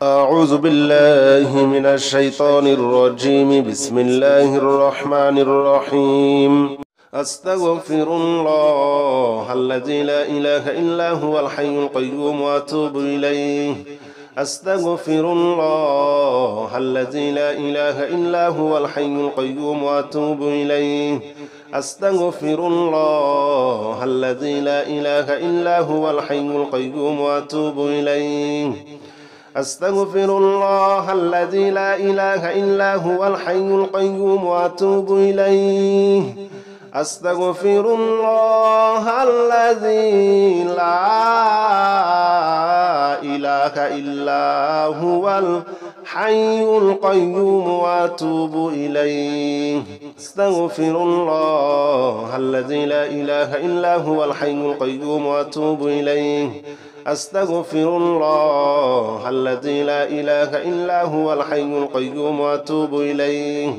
أعوذ بالله من الشيطان الرجيم. بسم الله الرحمن الرحيم. أستغفر الله الذي لا إله إلا هو الحي القيوم وأتوب إليه. أستغفر الله الذي لا إله إلا هو الحي القيوم وأتوب إليه. أستغفر الله الذي لا إله إلا هو الحي القيوم وأتوب إليه. أستغفر الله الذي لا إله إلا هو الحي القيوم وأتوب إليه. أستغفر الله الذي لا إله إلا هو الحي القيوم وأتوب إليه. أستغفر الله الذي لا إله إلا هو الحي القيوم وأتوب إليه. أستغفر الله الذي لا إله إلا هو الحي القيوم وأتوب إليه.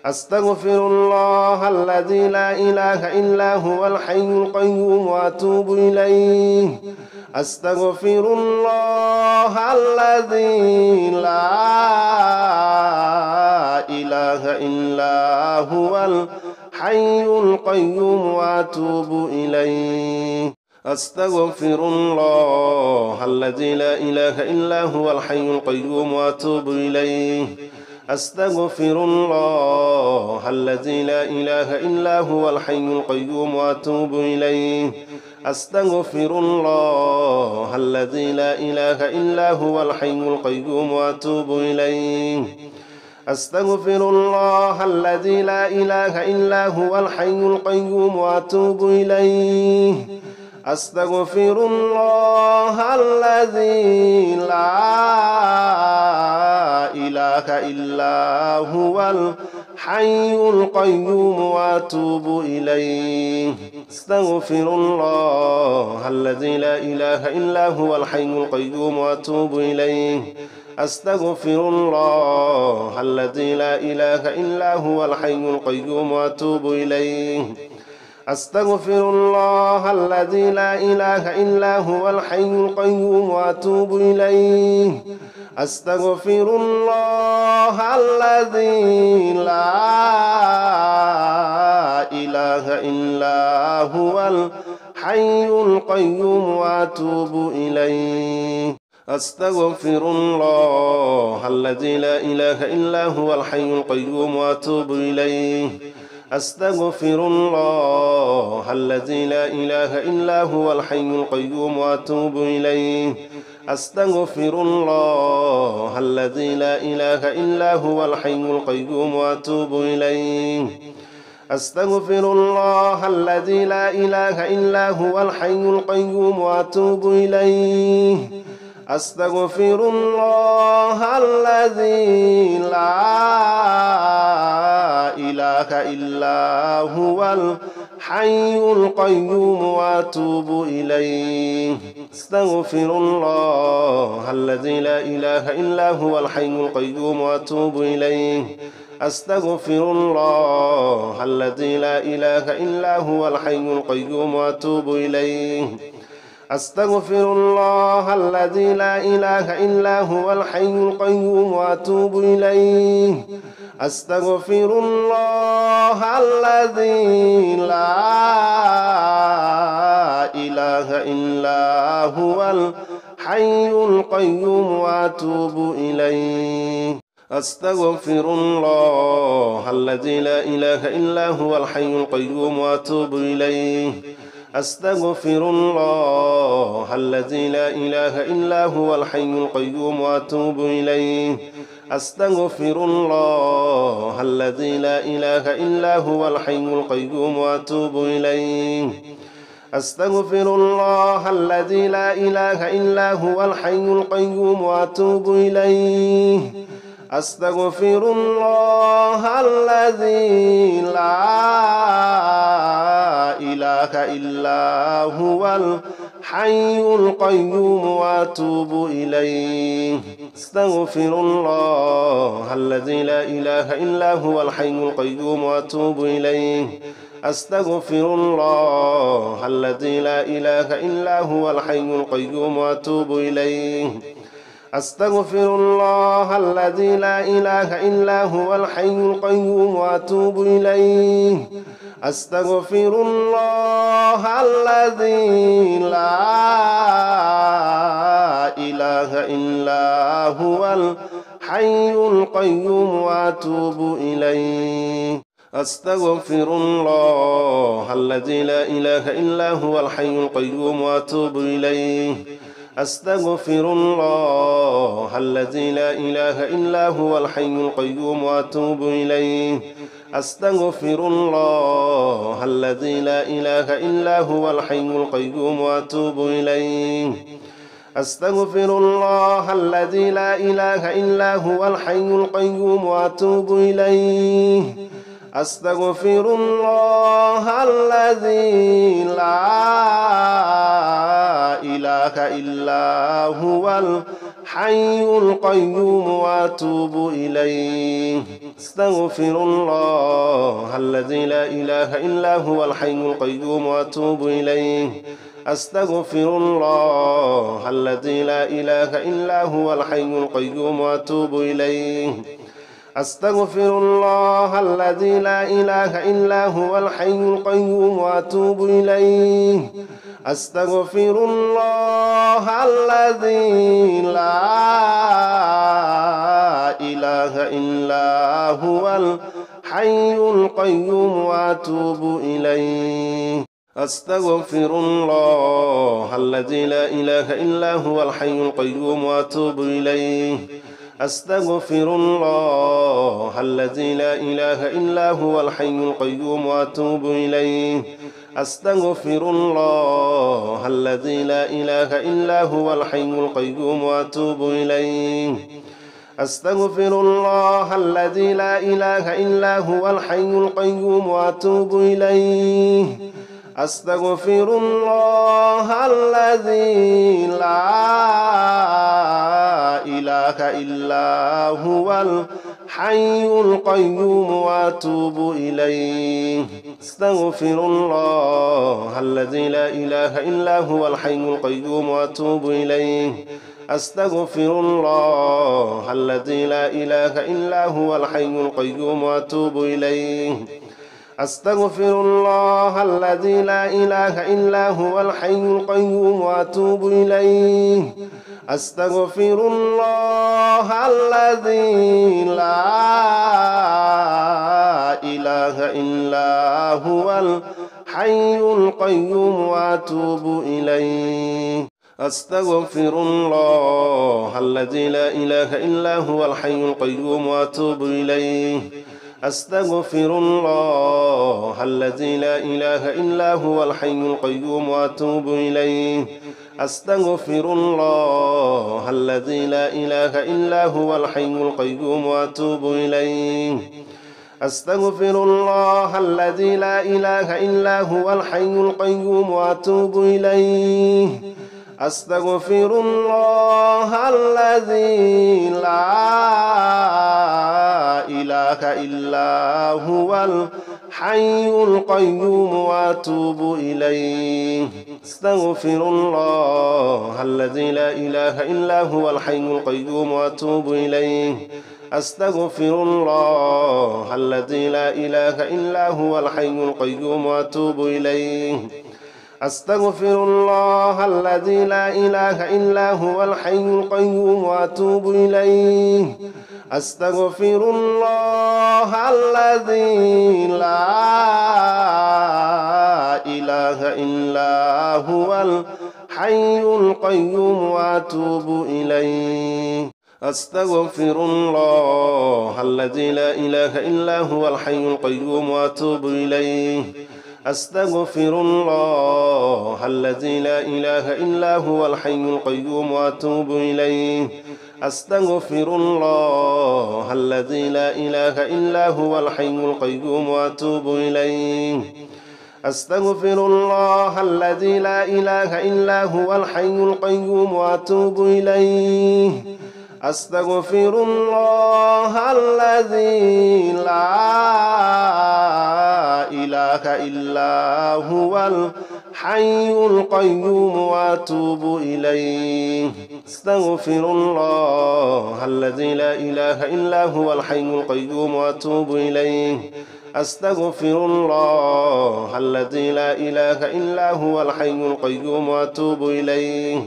أستغفر الله الذي لا إله إلا هو الحي القيوم وأتوب إليه. أستغفر الله الذي لا إله إلا هو الحي القيوم وأتوب إليه. أستغفر الله الذي لا إله إلا هو الحي القيوم وأتوب إليه. أستغفر الله الذي لا إله إلا هو الحي القيوم وأتوب إليه. أستغفر الله الذي لا إله إلا هو الحي القيوم وأتوب إليه. أستغفر الله الذي لا إله إلا هو الحي القيوم وأتوب إليه. أستغفر الله الذي لا إله إلا هو الحي القيوم وأتوب إليه. أستغفر الله الذي لا إله إلا هو الحي القيوم وأتوب إليه. أستغفر الله الذي لا إله إلا هو الحي القيوم وأتوب إليه. أستغفر الله الذي لا إله إلا هو الحي القيوم وأتوب إليه. أستغفر الله الذي لا إله إلا هو الحي القيوم وأتوب إليه. أستغفر الله الذي لا إله إلا هو الحي القيوم وأتوب إليه. أستغفر الله الذي لا إله إلا هو الحي القيوم وأتوب إليه. أستغفر الله الذي لا إله إلا هو الحي القيوم وأتوب إليه. أستغفر الله الذي لا إله إلا هو الحي القيوم وأتوب إليه. أستغفر الله الذي لا إله إلا هو الحي القيوم وأتوب إليه. أستغفر الله الذي لا إله إلا هو الحي القيوم وأتوب إليه. أستغفر الله الذي لا إله إلا هو الحي القيوم وأتوب إليه. أستغفر الله الذي لا إله إلا هو الحي القيوم وأتوب إليه. أستغفر الله الذي لا إله إلا هو الحي القيوم وأتوب إليه. أستغفر الله الذي لا إله إلا هو الحي القيوم وأتوب إليه. أستغفر الله الذي لا إله إلا هو الحي القيوم وأتوب إليه. أستغفر الله الذي لا إله إلا هو الحي القيوم وأتوب إليه. أستغفر الله الذي لا إله إلا هو الحي القيوم وأتوب إليه. أستغفر الله الذي لا إله إلا هو الحي القيوم وأتوب إليه. أستغفر الله الذي لا إله إلا هو الحي القيوم وأتوب إليه. أستغفر الله الذي لا إله إلا هو الحي القيوم وأتوب إليه. أستغفر الله الذي لا إله إلا هو الحي القيوم وأتوب إليه أستغفر الله الذي لا إله إلا هو الحي القيوم وأتوب إليه أستغفر الله الذي لا إله إلا هو الحي القيوم وأتوب إليه أستغفر الله الذي لا إله إلا هو الحي القيوم وأتوب إليه أستغفر الله الذي لا إله إلا هو الحي القيوم وأتوب إليه أستغفر الله الذي لا إله إلا هو الحي القيوم وأتوب إليه أستغفر الله الذي لا إله إلا هو الحي القيوم وأتوب إليه أستغفر الله الذي لا إله إلا هو الحي القيوم وأتوب إليه أستغفر الله الذي لا إله إلا هو الحي القيوم وأتوب إليه أستغفر الله الذي لا إله إلا هو الحي القيوم وأتوب إليه أستغفر الله الذي لا إله إلا هو الحي القيوم وأتوب إليه أستغفر الله الذي لا إله إلا هو الحي القيوم وأتوب إليه أستغفر الله الذي لا إله إلا هو الحي القيوم وأتوب إليه أستغفر الله الذي لا إله إلا هو الحي القيوم وأتوب إليه أستغفر الله الذي لا إله إلا هو الحي القيوم وأتوب إليه أستغفر الله الذي لا إله إلا هو الحي القيوم وأتوب إليه أستغفر الله الذي لا إله إلا هو الحي القيوم وأتوب إليه أستغفر الله الذي لا إله إلا هو الحي القيوم وأتوب إليه أستغفر الله الذي لا إله إلا هو الحي القيوم وأتوب إليه أستغفر الله الذي لا إله إلا هو الحي القيوم وأتوب إليه أستغفر الله الذي لا إله إلا هو الحي القيوم وأتوب إليه أستغفر الله الذي لا إله إلا هو الحي القيوم وأتوب إليه أستغفر الله الذي لا إله إلا هو الحي القيوم وأتوب إليه أستغفر الله الذي لا إله إلا هو الحي القيوم وأتوب إليه أستغفر الله الذي لا إله إلا هو الحي القيوم وأتوب إليه أستغفر الله الذي لا إله إلا هو الحي القيوم وأتوب إليه أستغفر الله الذي لا إله إلا هو الحي القيوم وأتوب إليه أستغفر الله الذي لا إله إلا هو الحي القيوم وأتوب إليه أستغفر الله الذي لا إله إلا هو الحي القيوم وأتوب إليه أستغفر الله الذي لا إله إلا هو الحي القيوم وأتوب إليه أستغفر الله الذي لا إله إلا هو الحي القيوم وأتوب إليه أستغفر الله الذي لا إله إلا هو الحي القيوم وأتوب إليه أستغفر الله الذي لا إله إلا هو الحي القيوم وأتوب إليه أستغفر الله الذي لا إله إلا هو الحي القيوم وأتوب إليه أستغفر الله الذي لا إله إلا هو الحي القيوم وأتوب إليه أستغفر الله الذي لا إله إلا هو الحي القيوم وأتوب إليه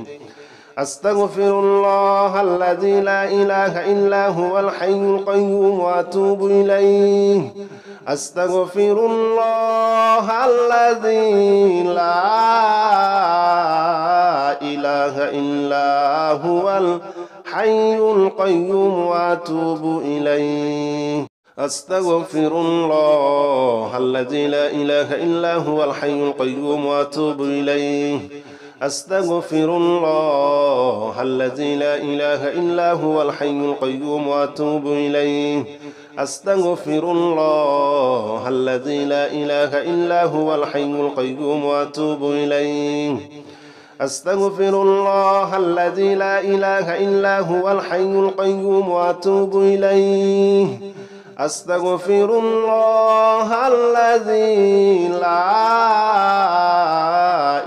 أستغفر الله الذي لا إله إلا هو الحي القيوم وأتوب إليه أستغفر الله الذي لا إله إلا هو الحي القيوم وأتوب إليه أستغفر الله الذي لا إله إلا هو الحي القيوم وأتوب إليه أستغفر الله الذي لا إله إلا هو الحي القيوم وأتوب إليه أستغفر الله الذي لا إله إلا هو الحي القيوم وأتوب إليه أستغفر الله الذي لا إله إلا هو الحي القيوم وأتوب إليه أستغفر الله الذي لا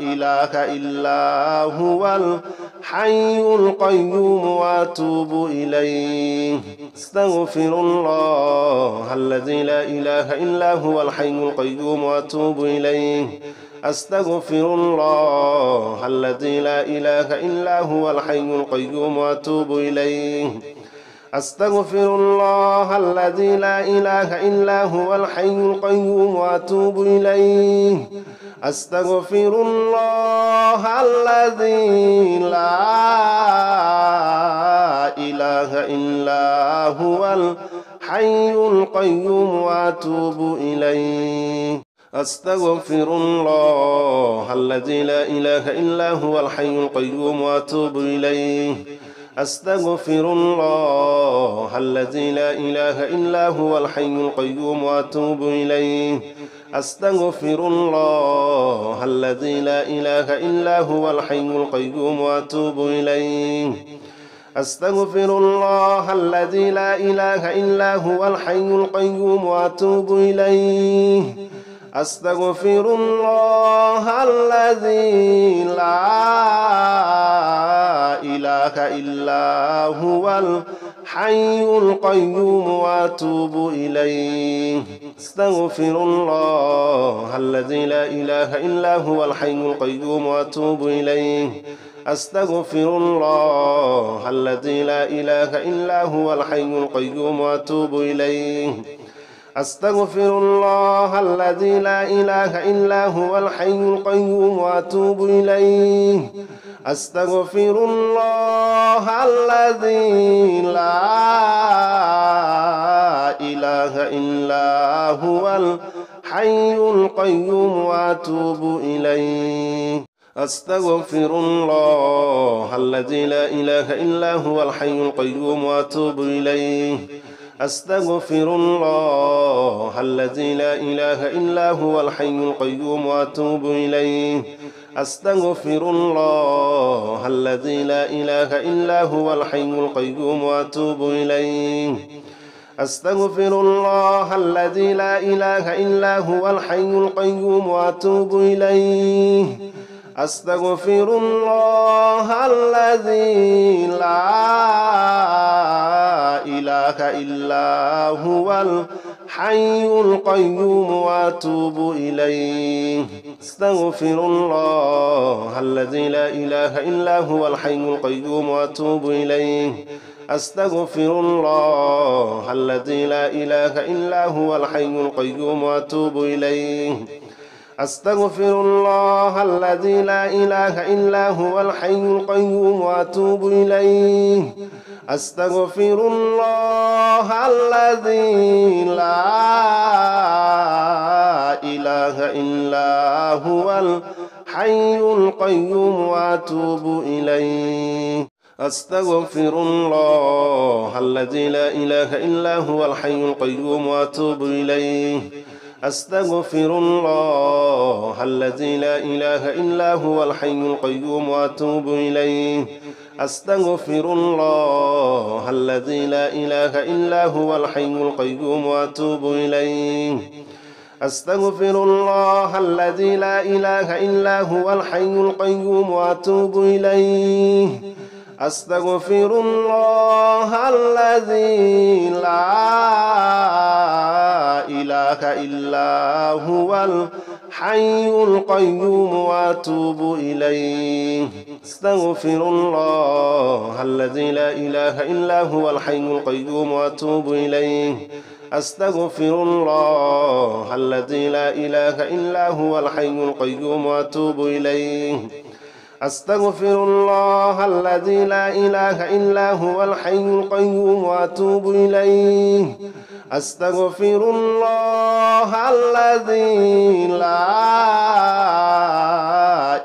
إله إلا هو الحي القيوم وأتوب إليه أستغفر الله الذي لا إله إلا هو الحي القيوم وأتوب إليه أستغفر الله الذي لا إله إلا هو الحي القيوم وأتوب إليه أستغفر الله الذي لا إله إلا هو الحي القيوم وأتوب إليه أستغفر الله الذي لا إله إلا هو الحي القيوم وأتوب إليه أستغفر الله الذي لا إله إلا هو الحي القيوم وأتوب إليه أستغفر الله الذي لا إله إلا هو الحي القيوم وأتوب إليه أستغفر الله الذي لا إله إلا هو الحي القيوم وأتوب إليه أستغفر الله الذي لا إله إلا هو الحي القيوم وأتوب إليه أستغفر الله الذي لا إله إلا هو الحي القيوم وأتوب إليه أستغفر الله الذي لا إله إلا هو الحي القيوم وأتوب إليه أستغفر الله الذي لا إله إلا هو الحي القيوم وأتوب إليه أستغفر الله الذي لا إله إلا هو الحي القيوم وأتوب إليه أستغفر الله الذي لا إله إلا هو الحي القيوم وأتوب إليه أستغفر الله الذي لا إله إلا هو الحي القيوم وأتوب إليه أستغفر الله الذي لا إله إلا هو الحي القيوم وأتوب إليه أستغفر الله الذي لا إله إلا هو الحي القيوم وأتوب إليه أستغفر الله الذي لا إله إلا هو الحي القيوم وأتوب إليه أستغفر الله الذي لا إله إلا هو الحي القيوم وأتوب إليه أستغفر الله الذي لا إله إلا هو الحي القيوم وأتوب إليه أستغفر الله الذي لا إله إلا هو الحي القيوم وأتوب إليه أستغفر الله الذي لا إله إلا هو الحي القيوم وأتوب إليه أستغفر الله الذي لا إله إلا هو الحي القيوم وأتوب إليه أستغفر الله الذي لا إله إلا هو الحي القيوم وأتوب إليه أستغفر الله الذي لا إله إلا هو الحي القيوم وأتوب إليه أستغفر الله الذي لا إله إلا هو الحي القيوم وأتوب إليه أستغفر الله الذي لا إله إلا هو الحي القيوم وأتوب إليه أستغفر الله الذي لا إله إلا هو الحي القيوم وأتوب إليه أستغفر الله الذي لا إله إلا هو الحي القيوم وأتوب إليه أستغفر الله الذي لا إله إلا هو الحي القيوم وأتوب إليه أستغفر الله الذي لا إله إلا هو الحي القيوم وأتوب إليه أستغفر الله الذي لا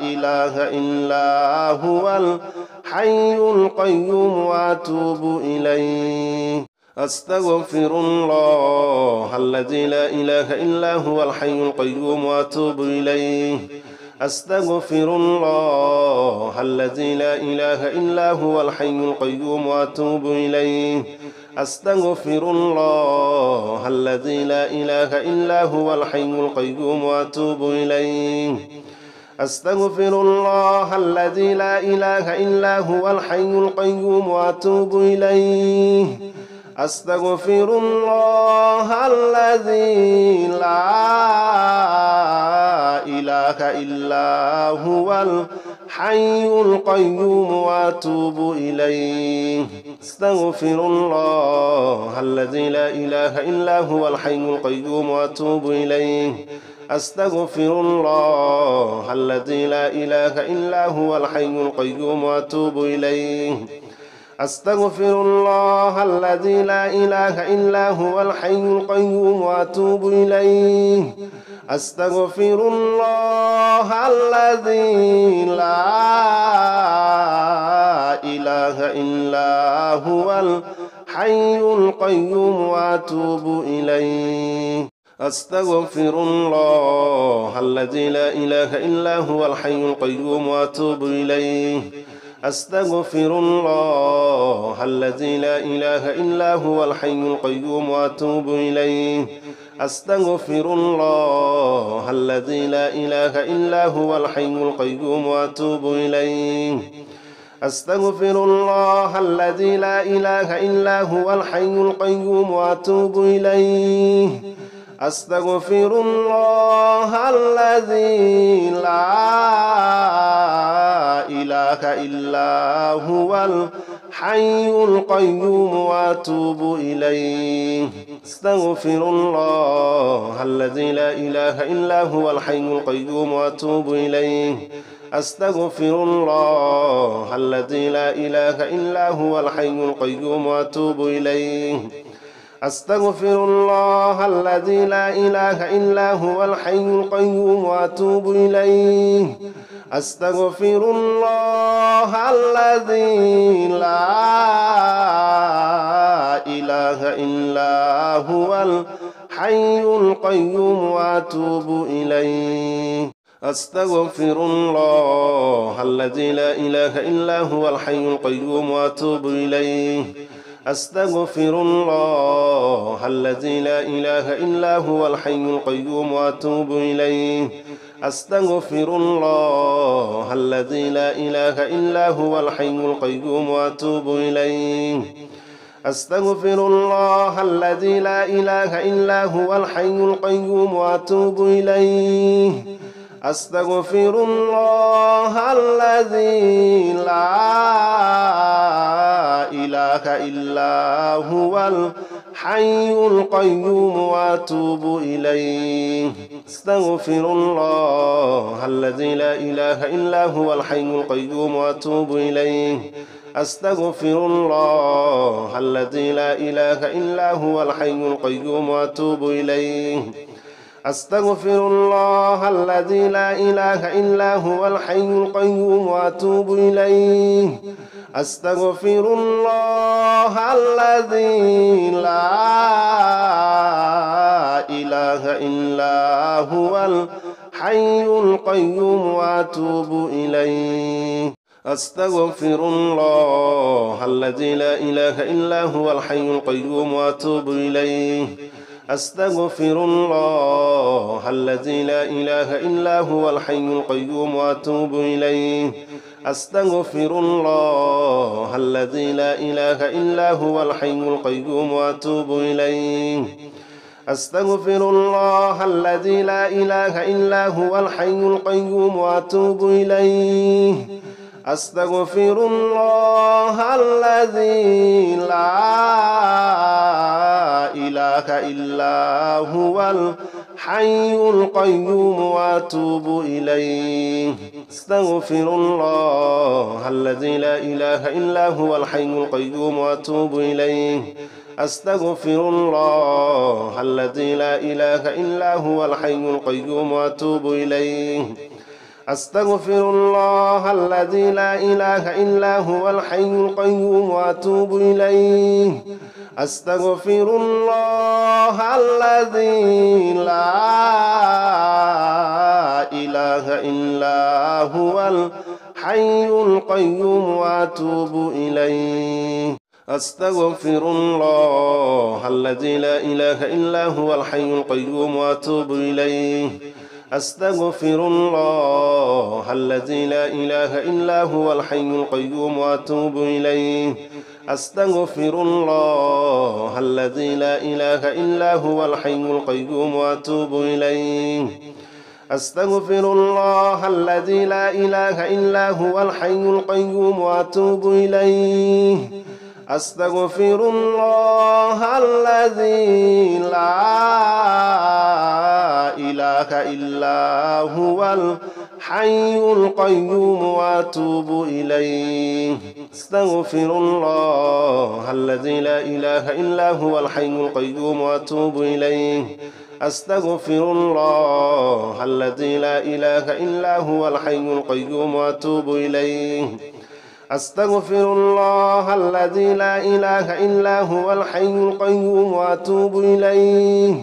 إله إلا هو الحي القيوم وأتوب إليه أستغفر الله الذي لا إله إلا هو الحي القيوم وأتوب إليه أستغفر الله الذي لا إله إلا هو الحي القيوم وأتوب إليه أستغفر الله الذي لا إله إلا هو الحي القيوم وأتوب إليه أستغفر الله الذي لا إله إلا هو الحي القيوم وأتوب إليه أستغفر الله الذي لا إله إلا هو الحي القيوم وأتوب إليه أستغفر الله الذي لا إله إلا هو الحي القيوم وأتوب إليه أستغفر الله الذي لا إله إلا هو الحي القيوم وأتوب إليه أستغفر الله الذي لا إله إلا هو الحي القيوم وأتوب إليه أستغفر الله الذي لا إله إلا هو الحي القيوم وأتوب إليه أستغفر الله الذي لا إله إلا هو الحي القيوم وأتوب إليه أستغفر الله الذي لا إله إلا هو الحي القيوم وأتوب إليه أستغفر الله الذي لا إله إلا هو الحي القيوم وأتوب إليه أستغفر الله الذي لا إله إلا هو الحي القيوم وأتوب إليه أستغفر الله الذي لا إله إلا هو الحي القيوم وأتوب إليه أستغفر الله الذي لا إله إلا هو الحي القيوم وأتوب إليه أستغفر الله الذي لا إله إلا هو الحي القيوم وأتوب إليه أستغفر الله الذي لا إله إلا هو الحي القيوم وأتوب إليه أستغفر الله الذي لا إله إلا هو الحي القيوم وأتوب إليه أستغفر الله الذي لا إله إلا هو الحي القيوم وأتوب إليه أستغفر الله الذي لا إله إلا هو الحي القيوم وأتوب إليه أستغفر الله الذي لا إله إلا هو الحي القيوم وأتوب إليه أستغفر الله الذي لا إله إلا هو الحي القيوم وأتوب إليه أستغفر الله الذي لا إله إلا هو الحي القيوم وأتوب إليه أستغفر الله الذي لا إله إلا هو الحي القيوم وأتوب إليه أستغفر الله الذي لا إله إلا هو الحي القيوم وأتوب إليه أستغفر الله الذي لا إله إلا هو الحي القيوم وأتوب إليه أستغفر الله الذي لا إله إلا هو الحي القيوم وأتوب إليه أستغفر الله الذي لا إله إلا هو الحي القيوم وأتوب إليه أستغفر الله الذي لا إله إلا هو الحي القيوم وأتوب إليه أستغفر الله الذي لا إله إلا هو الحي القيوم وأتوب إليه أستغفر الله الذي لا إله إلا هو الحي القيوم وأتوب إليه أستغفر الله الذي لا إله إلا هو الحي القيوم وأتوب إليه أستغفر الله الذي لا إله إلا هو الحي القيوم وأتوب إليه أستغفر الله الذي لا إله إلا هو الحي القيوم وأتوب إليه أستغفر الله الذي لا إله إلا هو الحي القيوم وأتوب إليه أستغفر الله الذي لا إله إلا هو الحي القيوم وأتوب إليه أستغفر الله الذي لا إله إلا هو الحي القيوم وأتوب إليه أستغفر الله الذي لا إله إلا هو الحي القيوم وأتوب إليه أستغفر الله الذي لا إله إلا هو الحي القيوم وأتوب إليه أستغفر الله الذي لا إله إلا هو الحي القيوم وأتوب إليه أستغفر الله الذي لا إله إلا هو الحي القيوم وأتوب إليه أستغفر الله الذي لا إله إلا هو الحي القيوم وأتوب إليه أستغفر الله الذي لا إله إلا هو الحي القيوم وأتوب إليه أستغفر الله الذي لا إله إلا هو الحي القيوم وأتوب إليه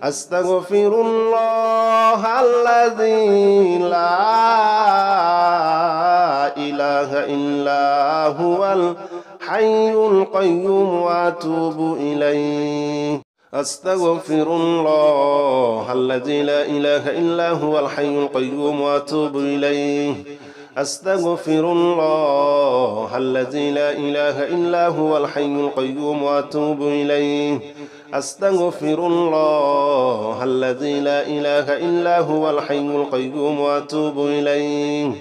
أستغفر الله الذي لا إله إلا هو الحي القيوم وأتوب إليه أستغفر الله الذي لا إله إلا هو الحي القيوم وأتوب إليه أستغفر الله الذي لا إله إلا هو الحي القيوم وأتوب إليه أستغفر الله الذي لا إله إلا هو الحي القيوم وأتوب إليه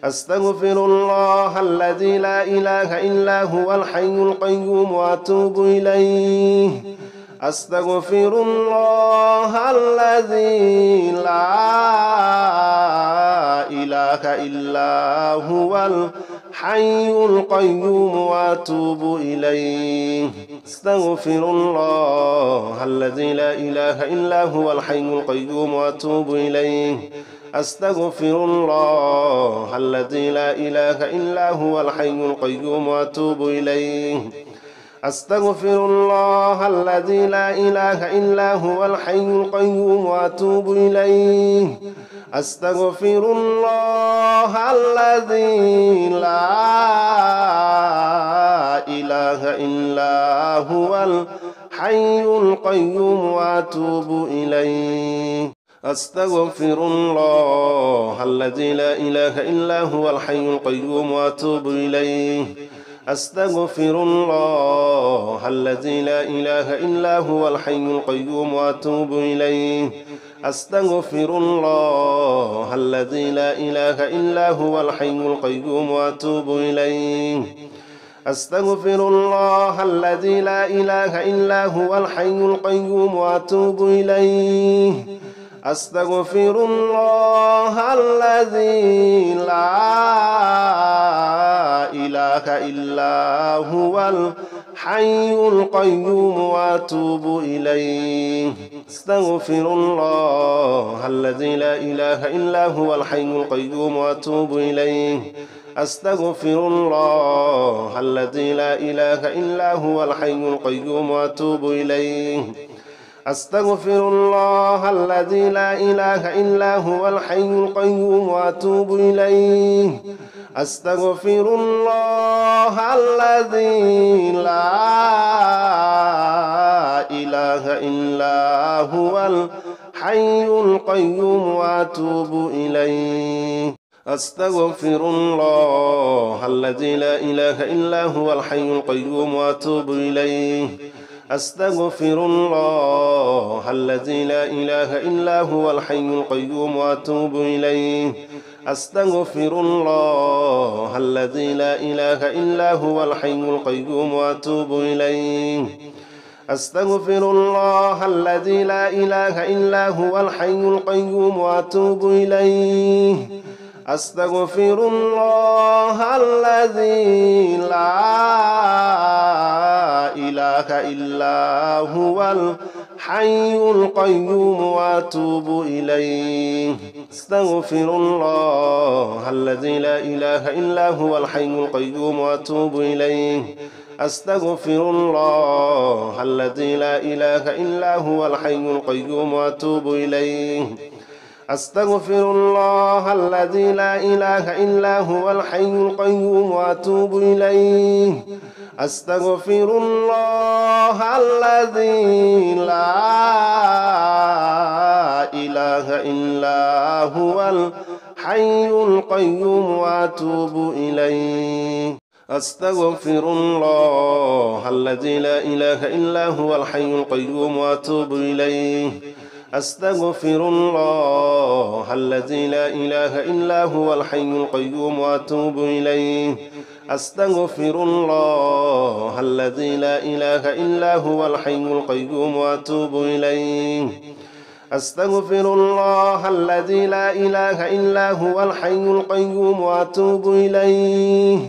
أستغفر الله الذي لا إله إلا هو الحي القيوم وأتوب إليه أستغفر الله الذي لا إله إلا هو الحي القيوم وأتوب إليه أستغفر الله الذي لا إله إلا هو الحي القيوم وأتوب إليه أستغفر الله الذي لا إله إلا هو الحي القيوم وأتوب إليه أستغفر الله الذي لا إله إلا هو الحي القيوم وأتوب إليه أستغفر الله الذي لا إله إلا هو الحي القيوم وأتوب إليه أستغفر الله الذي لا إله إلا هو الحي القيوم وأتوب إليه أستغفر الله الذي لا إله إلا هو الحي القيوم وأتوب إليه أستغفر الله الذي لا إله إلا هو الحي القيوم وأتوب إليه أستغفر الله الذي لا إله إلا هو الحي القيوم وأتوب إليه أستغفر الله الذي لا إله إلا هو الحي القيوم وأتوب إليه أستغفر الله الذي لا إله إلا هو الحي القيوم وأتوب إليه أستغفر الله الذي لا إله إلا هو الحي القيوم وأتوب إليه أستغفر الله الذي لا إله إلا هو الحي القيوم وأتوب إليه أستغفر الله الذي لا إله إلا هو الحي القيوم وأتوب إليه أستغفر الله الذي لا إله إلا هو الحي القيوم وأتوب إليه أستغفر الله الذي لا إله إلا هو الحي القيوم وأتوب إليه أستغفر الله الذي لا إله إلا هو الحي القيوم وأتوب إليه أستغفر الله الذي لا إله إلا هو الحي القيوم وأتوب إليه أستغفر الله الذي لا إله إلا هو الحي القيوم وأتوب إليه أستغفر الله الذي لا إله إلا هو الحي القيوم وأتوب إليه أستغفر الله الذي لا إله إلا هو الحي القيوم وأتوب إليه أستغفر الله الذي لا إله إلا هو الحي القيوم وأتوب إليه أستغفر الله الذي لا إله إلا هو الحي القيوم وأتوب إليه أستغفر الله الذي لا إله إلا هو الحي القيوم وأتوب إليه أستغفر الله الذي لا إله إلا هو الحي القيوم وأتوب إليه أستغفر الله الذي لا إله إلا هو الحي القيوم وأتوب إليه أستغفر الله الذي لا إله إلا هو الحي القيوم وأتوب إليه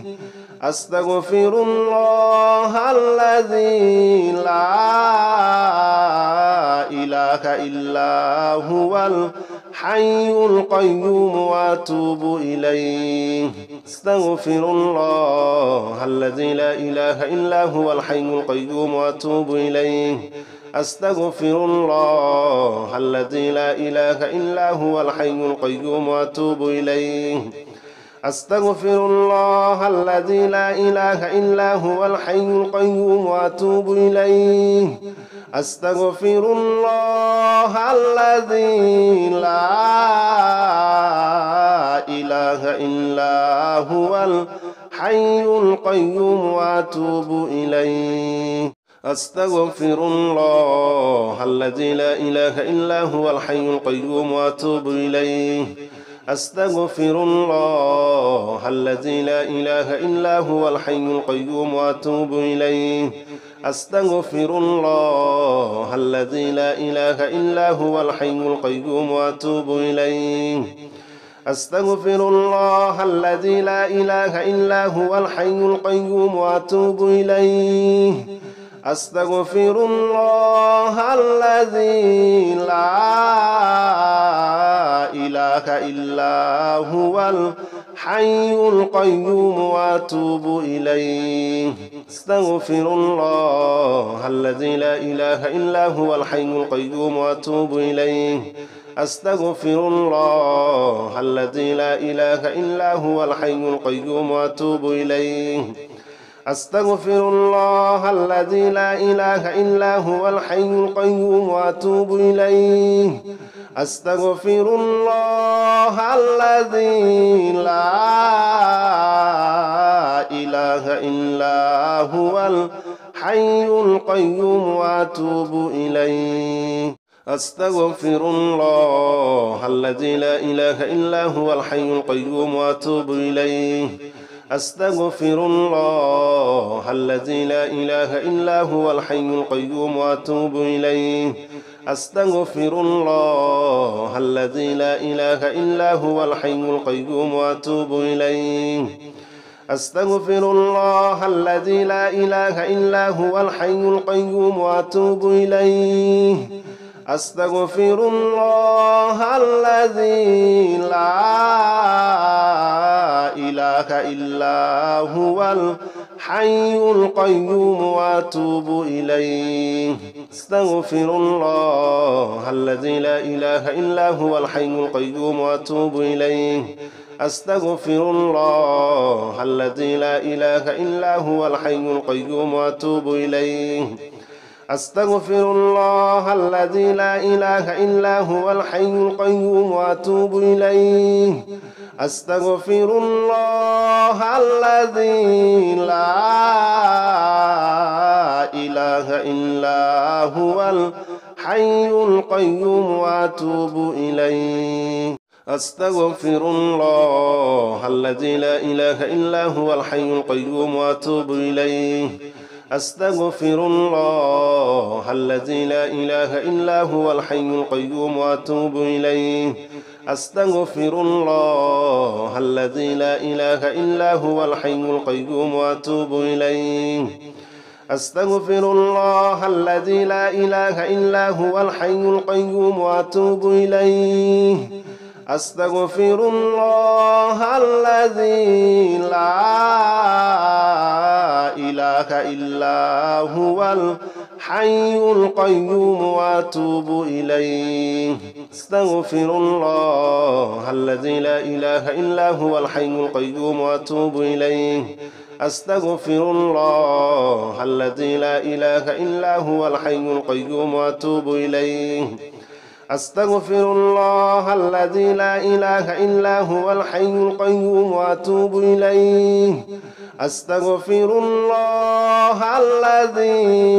أستغفر الله الذي لا إله إلا هو الحي القيوم وأتوب إليه أستغفر الله الذي لا إله إلا هو الحي القيوم وأتوب إليه أستغفر الله الذي لا إله إلا هو الحي القيوم وأتوب إليه أستغفر الله الذي لا إله إلا هو الحي القيوم وأتوب إليه أستغفر الله الذي لا إله إلا هو الحي القيوم وأتوب إليه أستغفر الله الذي لا إله إلا هو الحي القيوم وأتوب إليه أستغفر الله الذي لا إله إلا هو الحي القيوم وأتوب إليه أستغفر الله الذي لا إله إلا هو الحي القيوم وأتوب إليه أستغفر الله الذي لا إله إلا هو الحي القيوم وأتوب إليه أستغفر الله الذي لا إله إلا هو الحي القيوم وأتوب إليه أستغفر الله الذي لا إله إلا هو الحي القيوم وأتوب إليه أستغفر الله الذي لا إله إلا هو الحي القيوم وأتوب إليه أستغفر الله الذي لا إله إلا هو الحي القيوم وأتوب إليه أستغفر الله الذي لا إله إلا هو الحي القيوم وأتوب إليه أستغفر الله الذي لا إله إلا هو الحي القيوم وأتوب إليه أستغفر الله الذي لا إله إلا هو الحي القيوم وأتوب إليه أستغفر الله الذي لا إله إلا هو الحي القيوم وأتوب إليه أستغفر الله الذي لا إله إلا هو الحي القيوم وأتوب إليه أستغفر الله الذي لا إله إلا هو الحي القيوم وأتوب إليه أستغفر الله الذي لا إله إلا هو الحي القيوم وأتوب إليه أستغفر الله الذي لا إله إلا هو الحي القيوم وأتوب إليه أستغفر الله الذي لا إله إلا هو الحي القيوم وأتوب إليه أستغفر الله الذي لا إله إلا هو الحي القيوم وأتوب إليه أستغفر الله الذي لا إله إلا هو الحي القيوم وأتوب إليه أستغفر الله الذي لا إله إلا هو الحي القيوم وأتوب إليه أستغفر الله الذي لا إله إلا هو الحي القيوم وأتوب إليه أستغفر الله الذي لا إله إلا هو الحي القيوم وأتوب إليه أستغفر الله الذي لا إله إلا هو الحي القيوم وأتوب إليه أستغفر الله الذي لا إله إلا هو الحي القيوم وأتوب إليه أستغفر الله الذي لا إله إلا هو الحي القيوم وأتوب إليه أستغفر الله الذي لا إله إلا هو الحي القيوم وأتوب إليه أستغفر الله الذي لا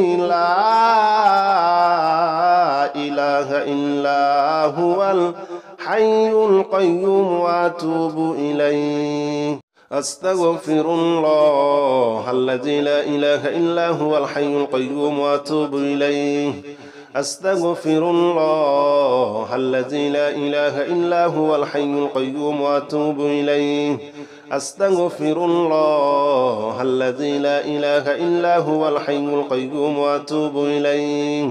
إله إلا هو الحي القيوم وأتوب إليه أستغفر الله الذي لا إله إلا هو الحي القيوم وأتوب إليه أستغفر الله الذي لا إله إلا هو الحي القيوم وأتوب إليه أستغفر الله الذي لا إله إلا هو الحي القيوم وأتوب إليه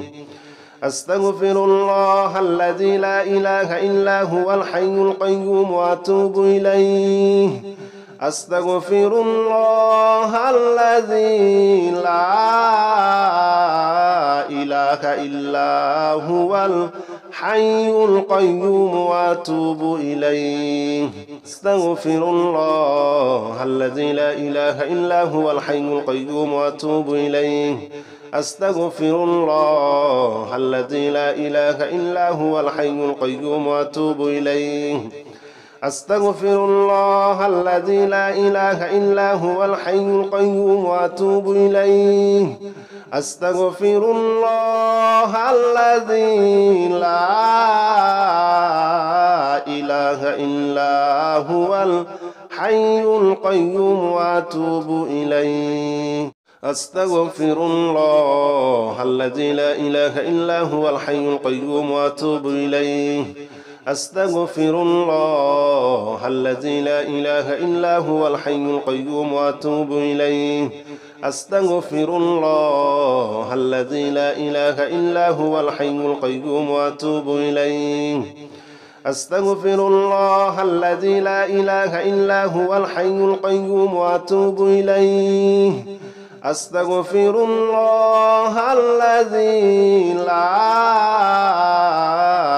أستغفر الله الذي لا إله إلا هو الحي القيوم وأتوب إليه أستغفر الله الذي لا إله إلا هو الحي القيوم وأتوب إليه أستغفر الله الذي لا إله إلا هو الحي القيوم وأتوب إليه أستغفر الله الذي لا إله إلا هو الحي القيوم وأتوب إليه أستغفر الله الذي لا إله إلا هو الحي القيوم وأتوب إليه أستغفر الله الذي لا إله إلا هو الحي القيوم وأتوب إليه أستغفر الله الذي لا إله إلا هو الحي القيوم وأتوب إليه أستغفر الله الذي لا إله إلا هو الحي القيوم وأتوب إليه أستغفر الله الذي لا إله إلا هو الحي القيوم وأتوب إليه أستغفر الله الذي لا إله إلا هو الحي القيوم وأتوب إليه أستغفر الله الذي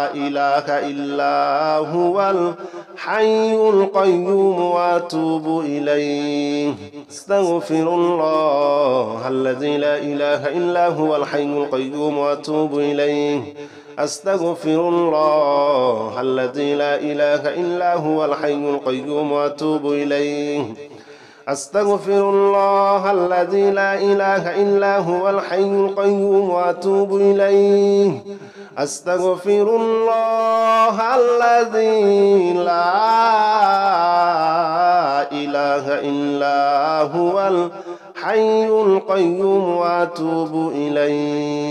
لا إله إلا هو الحي القيوم وأتوب إليه أستغفر الله الذي لا إله إلا هو الحي القيوم وأتوب إليه أستغفر الله الذي لا إله إلا هو الحي القيوم وأتوب إليه أستغفر الله الذي لا إله إلا هو الحي القيوم وأتوب إليه أستغفر الله الذي لا إله إلا هو الحي القيوم وأتوب إليه